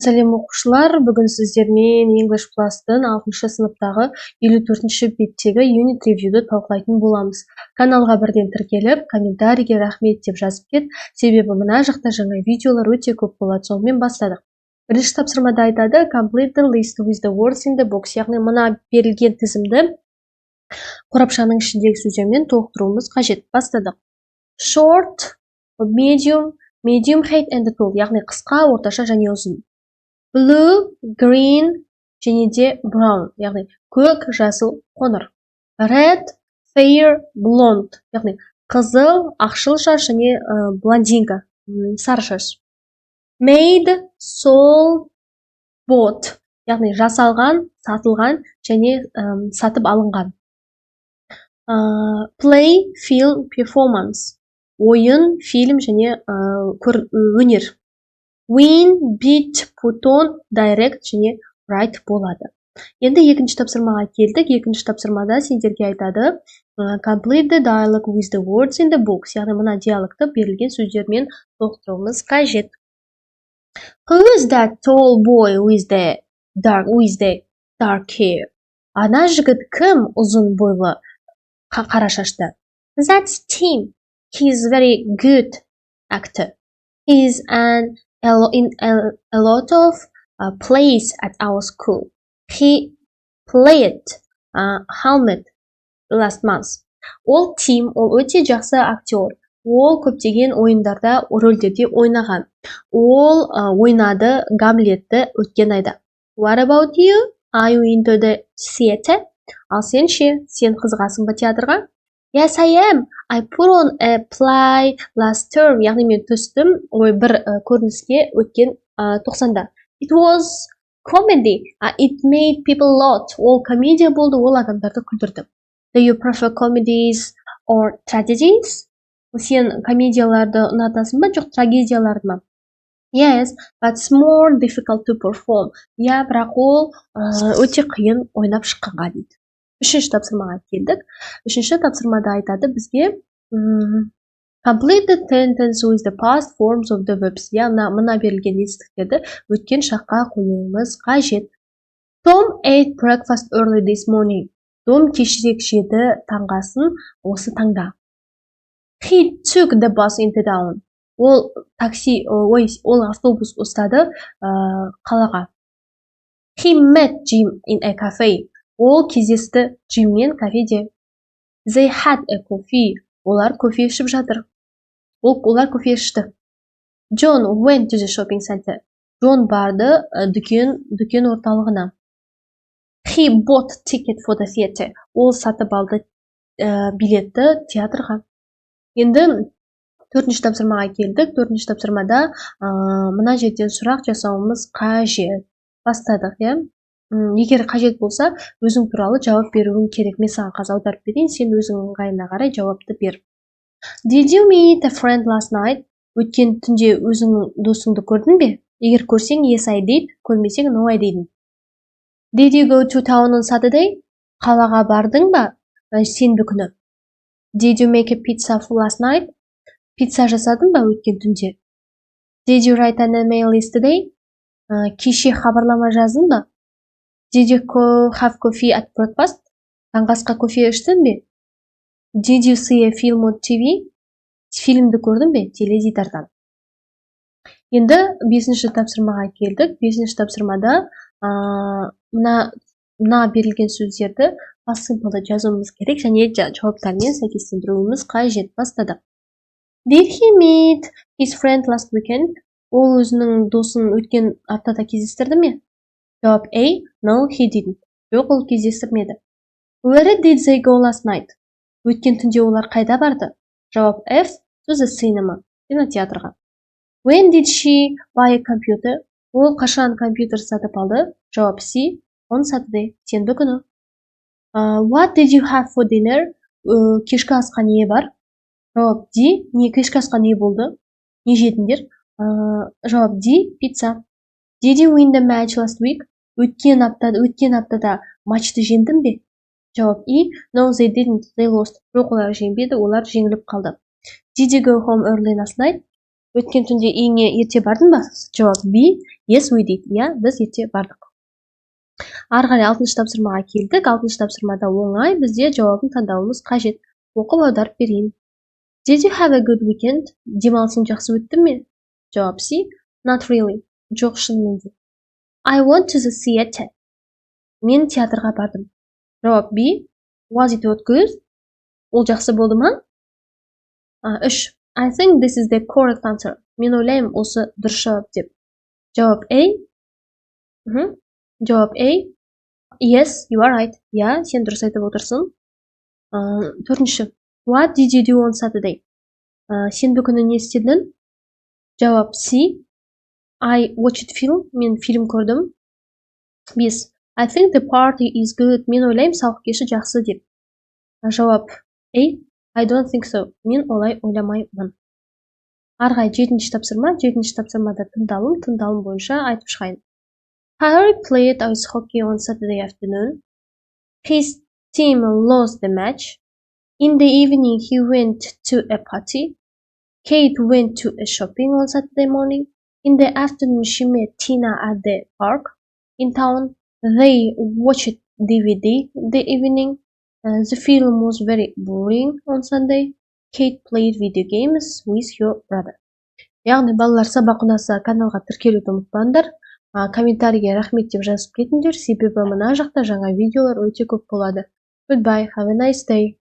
Сәлем оқушылар, бүгін сіздермен English Plus-тың 6-шы сыныптағы 54-ші беттегі Unit Review-ді талқылайтын боламыз. Каналға бірден тіркеліп, комментарийге рахмет деп жазып кет, себебі мына жақта жаңа видеолар өте көп болады. Сонымен бастадық. Бірінші тапсырмада айтады, complete the list with the words in the box, яғни мына берілген тізімді қорапшаның ішіндегі сөздермен толықтыруымыз қажет. Бастадық. Short, medium, medium height and tall, яғни қысқа, орташа және ұзын. Blue, green, және де brown, яғни көк, жасыл, қоңыр. Red, fair, blonde, яғни қызыл, ақшыл шаш және блондинка, сары шаш. Made, sold, bought, яғни жасалған, сатылған және сатып алынған. Play, film, performance, ойын, фильм және өнер. Win, beat, put on, direct және write болады. Енді екінші тапсырмаға келдік. Екінші тапсырмада сендерге айтады complete the dialogue with the words in the box. Яғни мына диалогты берілген сөздермен толықтыруымыз қажет. Who is that tall boy with the dark hair? Ана жігіт кім ұзын бойлы қара шашты? That's Tim. He's very good actor. He's in a lot of plays at our school. He played Hamlet last month. Ол Тим, ол өте жақсы актер. Ол көптеген ойындарда, рөлдерде ойнаған. Ол ойнады Гамлетті өткен айда. What about you? Are you into the theater? Ал сен ше, сен қызығасың ба театрға? Yes, I am. I put on a play last term. Яғни мен түстім бір көрініске өткен 90-да. It was comedy. It made people laugh. Ол комедия болды, ол адамдарды күлдірді. Do you prefer comedies or tragedies? Сен комедияларды ұнатасың ба, жоқ трагедияларды ма? Yes, but it's more difficult to perform. Я, бірақ ол өте қиын ойнап шыққанға дейді. Үшінші тапсырмаға келдік. Үшінші тапсырмада айтады бізге complete the sentence with the past forms of the verbs. Яғни мына берілген етістіктерді өткен шаққа қоюымыз қажет. Tom ate breakfast early this morning. Том кешірек жеді таңғасын осы таңда. He took the bus into town. Ол автобус ұстады қалаға. He met Jim in a cafe. Ол кездесті Джиммен кафеде. They had a coffee. Олар кофе ішіп жатыр. Олар кофе ішті. John went to the shopping center. Джон барды дүкен орталығына. He bought ticket for the theater. Ол сатып алды билетті театрға. Енді төртінші тапсырмаға келдік. Төртінші тапсырмада мына жерден сұрақ жасауымыз қажет. Бастадық, иә? Егер қажет болса, өзің туралы жауап беруің керек. Мен саған қазір аударып берейін, сен өзің ыңғайына қарай жауапты бер. Did you meet a friend last night? Өткен түнде өзің досыңды көрдің бе? Егер көрсең, yes I did, көрмесең, no I didn't. Did you go to town on Saturday? Қалаға бардың ба? Сенбі күні. Did you make a pizza for last night? Пицца жасадың ба өткен түнде? Did you write an email yesterday? Кеше хабарлама жаздың ба? Did you have coffee at breakfast? Таңғасқа кофе іштің бе? Did you see a film on TV? Фильмді көрдің бе теледидардан? Енді 5-ші тапсырмаға келдік. 5-ші тапсырмада мына берілген сөздерді past simple'да жазуымыз керек және жауаптармен сәйкестендіруіміз қажет. Бастадық. Did he meet his friend last weekend? Ол өзінің досын өткен аптада кездестірді ме? Жауап A. No, he didn't. Жоқ, ол кездестірмеді. Where did they go last night? Өткен түнде олар қайда барды? Жауап F. To the cinema. Кинотеатрға. When did she buy a computer? Ол қашан компьютер сатып алды? Жауап C. On Saturday. Сенбі күні. What did you have for dinner? Кешкі асқа не бар? Жауап D. Кешкі асқа не болды? Не жедіңдер? Жауап D. Pizza. Did you win the match last week? Өткен аптада матчты жеңдің бе? Жауап E. No, they didn't. They lost. Жоқ, олар жеңбеді, олар жеңіліп қалды. Did you go home early last night? Өткен түнде үйіңе ерте бардың ба? Жауап B. Yes, we did. Иә, біз ерте бардық. Ары қарай 6-шы тапсырмаға келдік. 6-шы тапсырмада оңай, бізде жауабын таңдауымыз қажет. Оқып аударып берейін. Did you have a good weekend? Демалысың жақсы өтті ме? Жауап C. Not really. Жоқ, шынымен де. I went to the theater. Мен театрға бардым. Жауап B. Was it good? Ол жақсы болды ма? 3. I think this is the correct answer. Мен ойлаймын, осы дұрыс жауап деп. Жауап A. Жауап A. Yes, you are right. Я, сен дұрыс айтып отырсың. 4. What did you do on Saturday? Сенбі күні не істедің? Жауап C. I watched film. Мен фильм көрдім. 5. I think the party is good. Мен ойлаймын, сауық кеші жақсы деп. Жауап A. I don't think so. Мен олай ойламаймын. Арғай 7-ші тапсырма. 7-ші тапсырмада тыңдалым бойынша айтып шығайын. Harry played ice hockey on Saturday afternoon. His team lost the match. In the evening, he went to a party. Kate went to a shopping on Saturday morning. In the afternoon, she met Tina at the park. In town, they watched DVD the evening. The film was very boring on Sunday. Kate played video games with your brother. Яғни балалар сабақ ұнаса каналға тіркелуді ұмытпаңдар. Комментарийге рахмет деп жазып кетіңдер, себебі мына жақта жаңа видеолар өте көп болады. Goodbye, have a nice day.